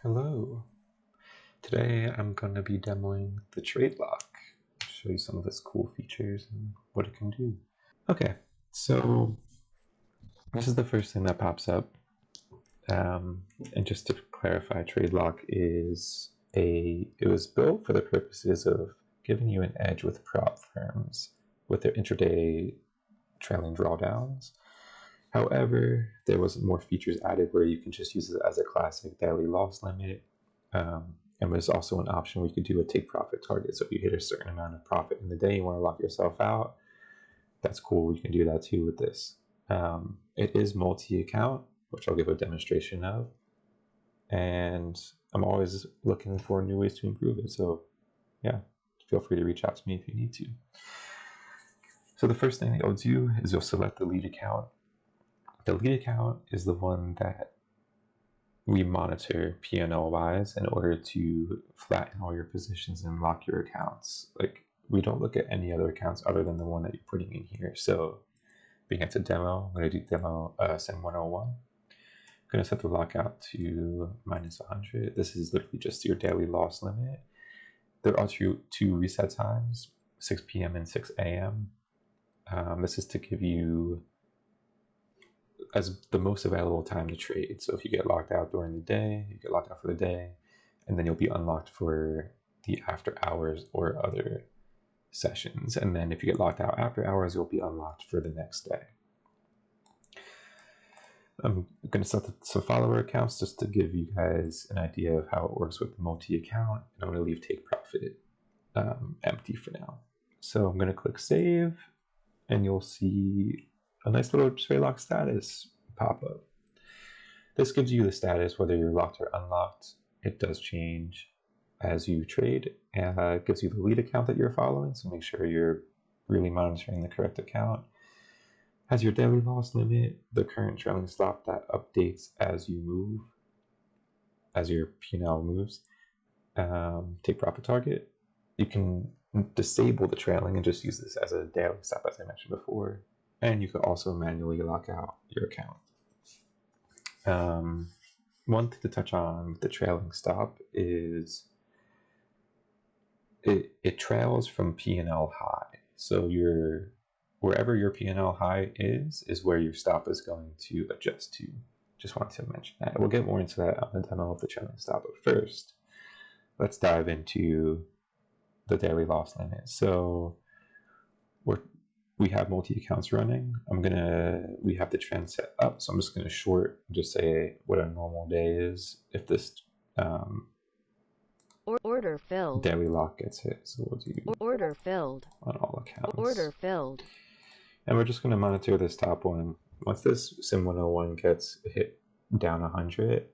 Hello. Today I'm going to be demoing the TradeLock. Show you some of its cool features and what it can do. Okay, so this is the first thing that pops up. And just to clarify, TradeLock is it was built for the purposes of giving you an edge with prop firms with their intraday trailing drawdowns. However, there was more features added where you can just use it as a classic daily loss limit. And there's also an option where you could do a take profit target. So if you hit a certain amount of profit in the day, you want to lock yourself out, that's cool. You can do that too with this. It is multi-account, which I'll give a demonstration of. And I'm always looking for new ways to improve it. So yeah, feel free to reach out to me if you need to. So the first thing that you'll do is you'll select the lead account. The lead account is the one that we monitor P&L wise in order to flatten all your positions and lock your accounts. Like, we don't look at any other accounts other than the one that you're putting in here. So being it's a demo, I'm going to do demo sim 101. I'm going to set the lockout to -100. This is literally just your daily loss limit. There are two reset times, 6 p.m. and 6 a.m. This is to give you as the most available time to trade. So if you get locked out during the day, you get locked out for the day, and then you'll be unlocked for the after hours or other sessions. And then if you get locked out after hours, you'll be unlocked for the next day. I'm going to set some follower accounts just to give you guys an idea of how it works with the multi-account. And I'm going to leave take profit empty for now. So I'm going to click save, and you'll see a nice little TradeLock status pop up. This gives you the status whether you're locked or unlocked. It does change as you trade, and it gives you the lead account that you're following, so make sure you're really monitoring the correct account. Has your daily loss limit, the current trailing stop that updates as you move, as your P&L moves. Take profit target. You can disable the trailing and just use this as a daily stop, as I mentioned before. And you can also manually lock out your account. One thing to touch on with the trailing stop is it trails from P&L high. So wherever your P&L high is where your stop is going to adjust to. Just wanted to mention that. We'll get more into that on the demo of the trailing stop. But first, let's dive into the daily loss limit. So we have multi-accounts running. We have the trend set up, so I'm just gonna short and just say what a normal day is if this order filled daily lock gets hit. So we'll do order filled on all accounts. Order filled. And we're just gonna monitor this top one. Once this sim 101 gets hit down 100,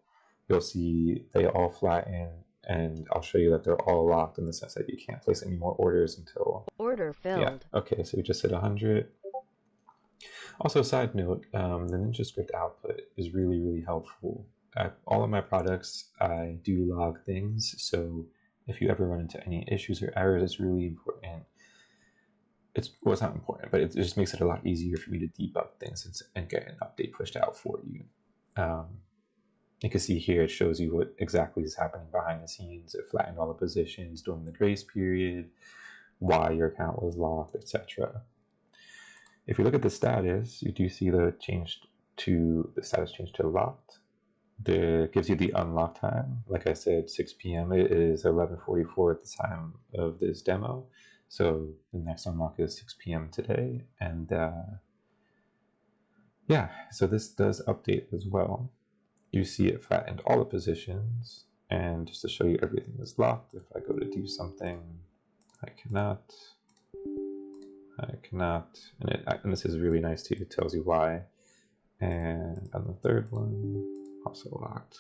you'll see they all flatten, and I'll show you that they're all locked in the sense that you can't place any more orders until order filled. Yeah. Okay, so we just hit 100. Also, side note, the NinjaScript output is really, really helpful. At all of my products, I do log things, so if you ever run into any issues or errors, it's really important. Well, it's not important, but it just makes it a lot easier for me to debug things and get an update pushed out for you. You can see here, it shows you what exactly is happening behind the scenes. It flattened all the positions during the grace period, why your account was locked, etc. If you look at the status, you do see the status change to locked. It gives you the unlock time. Like I said, 6 p.m. It is 11:44 at the time of this demo. So the next unlock is 6 p.m. today. And yeah, so this does update as well. You see it flattened all the positions. And just to show you everything is locked, if I go to do something, I cannot, and this is really nice too, it tells you why. And on the third one, also locked.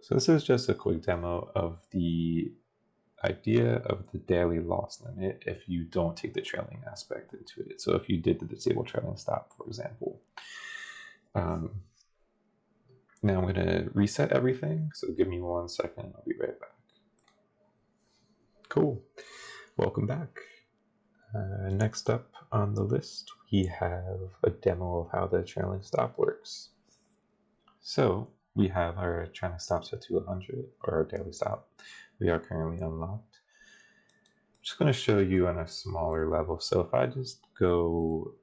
So this is just a quick demo of the idea of the daily loss limit if you don't take the trailing aspect into it. So if you did the disable trailing stop, for example. Now I'm gonna reset everything, so give me 1 second, I'll be right back. Cool, welcome back. Next up on the list, we have a demo of how the trailing stop works. So we have our trailing stop set to 100, or our daily stop. We are currently unlocked. I'm just going to show you on a smaller level. So if I just go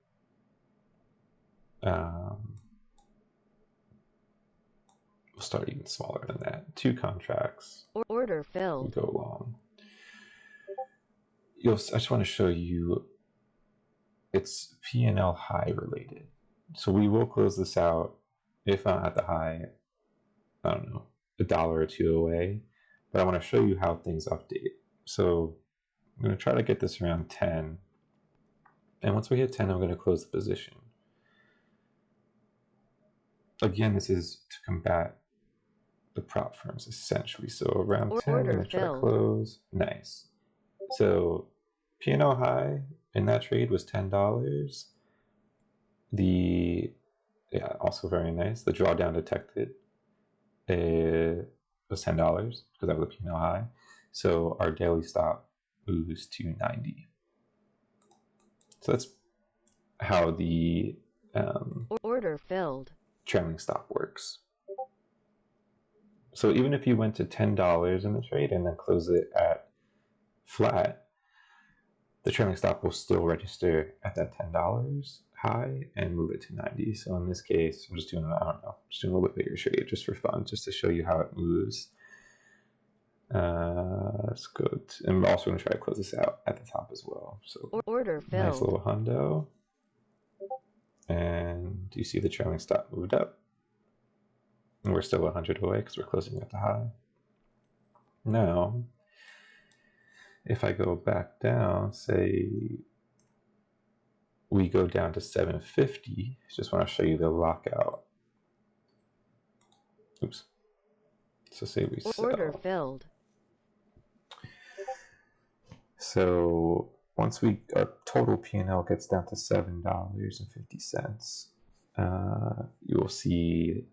we'll start even smaller than that. 2 contracts. Order filled. Go long. I just want to show you it's P&L high related. So we will close this out if I'm at the high, I don't know, $1 or $2 away. But I want to show you how things update. So I'm going to try to get this around 10. And once we hit 10, I'm going to close the position. Again, this is to combat the prop firms essentially. So around 10, I'm going to try to close. Nice. So P&L high in that trade was $10. Also very nice. The drawdown detected was $10 because that was a P&L high. So our daily stop moves to 90. So that's how the order filled trailing stop works. So even if you went to $10 in the trade and then close it at flat, the trailing stop will still register at that $10 high and move it to 90. So in this case, I'm just doing, just doing a little bit bigger trade just for fun, just to show you how it moves. Let's go and I'm also going to try to close this out at the top as well. So order filled. Nice little hundo. And you see the trailing stop moved up. And we're still 100 away because we're closing at the high. Now, if I go back down, say we go down to 750, just want to show you the lockout. Oops. So say we sell. Order filled. So once our total P&L gets down to $7.50, you will see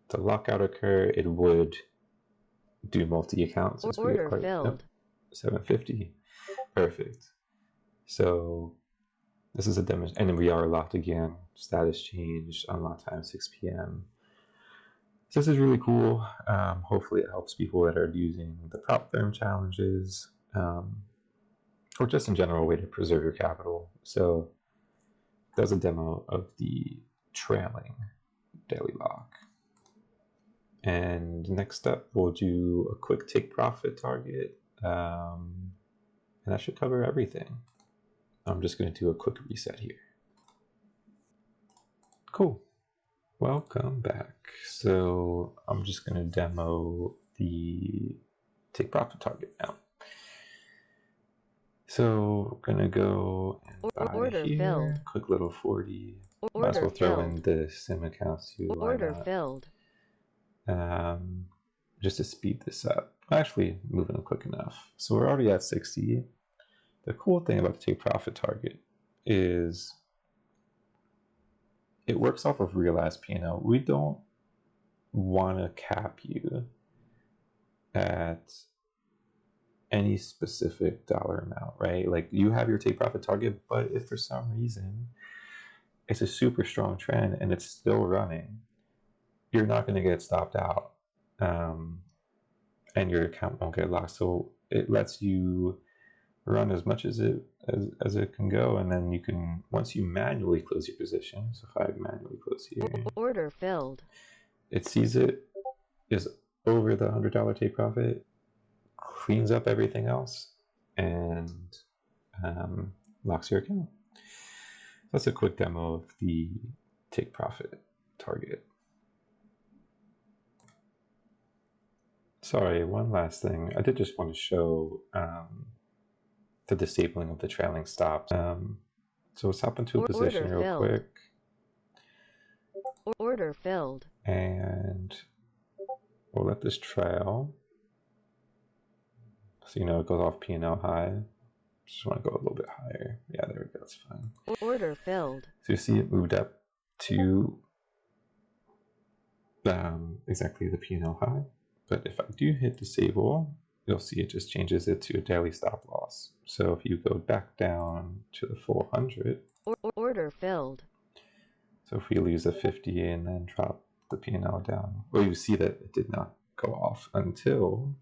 the lockout occur. It would do multi-account since order filled. 750. Perfect. So this is a demonstration, and we are locked again. Status changed, unlock time 6 p.m. So this is really cool. Hopefully it helps people that are using the prop firm challenges, or just in general a way to preserve your capital. So that was a demo of the trailing daily lock. And next up, we'll do a quick take profit target. And that should cover everything. I'm just going to do a quick reset here. Cool. Welcome back. So I'm just going to demo the take profit target now. So we're going to go and buy order here. filled. Quick little 40. Order Might as well throw filled. in the sim accounts too. Order filled. Just to speed this up. Actually, moving quick enough. So we're already at 60. The cool thing about the take profit target is it works off of realized P&L. We don't want to cap you at any specific dollar amount, right? Like you have your take profit target, but if for some reason it's a super strong trend and it's still running, you're not going to get stopped out, and your account won't get locked. So it lets you run as much as it can go, and then you can, once you manually close your position, so if I manually close here, order filled, it sees it is over the $100 take profit, cleans up everything else, and locks your account. That's a quick demo of the take profit target. Sorry, one last thing. I did just want to show the disabling of the trailing stops. So let's hop into a position real quick. Order filled. And we'll let this trail. So you know it goes off P&L high. Just want to go a little bit higher. Yeah, there we go. That's fine. Order filled. So you see it moved up to exactly the P&L high. But if I do hit disable, you'll see it just changes it to a daily stop loss. So if you go back down to the 400. Order filled. So if we lose a 50 and then drop the P&L down. Well, you see that it did not go off until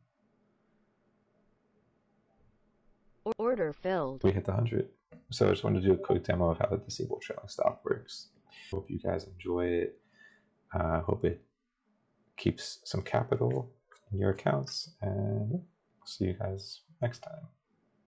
Order filled. we hit the 100. So I just wanted to do a quick demo of how the disabled trailing stop works. Hope you guys enjoy it. Hope it keeps some capital in your accounts, and I'll see you guys next time.